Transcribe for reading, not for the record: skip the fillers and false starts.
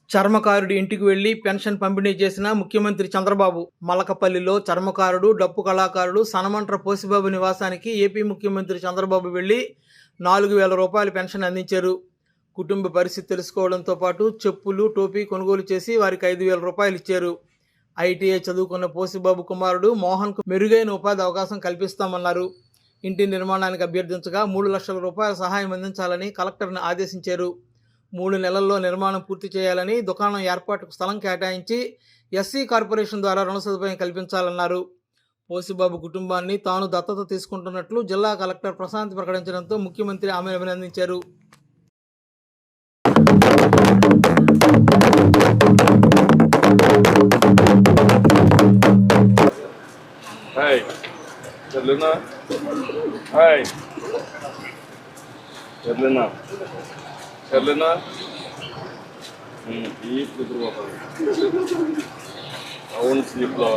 చర్మకారుడి ఇంటికి వెళ్లి పెన్షన్ పంపిణీ చేసిన ముఖ్యమంత్రి చంద్రబాబు. మలకపల్లిలో చర్మకారుడు, డప్పు కళాకారుడు సనమంట్ర పోసిబాబు నివాసానికి ఏపీ ముఖ్యమంత్రి చంద్రబాబు వెళ్లి 4,000 రూపాయల పెన్షన్ అందించారు. కుటుంబ పరిస్థితి తెలుసుకోవడంతో పాటు చెప్పులు, టోపీ కొనుగోలు చేసి వారికి 5,000 రూపాయలు ఇచ్చారు. ఐటీఐ చదువుకున్న పోసిబాబు కుమారుడు మోహన్కు మెరుగైన ఉపాధి అవకాశం కల్పిస్తామన్నారు. ఇంటి నిర్మాణానికి అభ్యర్థించగా 3 లక్షల రూపాయల సహాయం అందించాలని కలెక్టర్ని ఆదేశించారు. 3 నెలల్లో నిర్మాణం పూర్తి చేయాలని, దుకాణం ఏర్పాటుకు స్థలం కేటాయించి ఎస్సీ కార్పొరేషన్ ద్వారా రుణ సదుపాయం కల్పించాలన్నారు. పోసిబాబు కుటుంబాన్ని తాను దత్తత తీసుకుంటున్నట్లు జిల్లా కలెక్టర్ ప్రశాంత్ ప్రకటించడంతో ముఖ్యమంత్రి ఆమెను అభినందించారు. ఈ అవును స్లీప్లో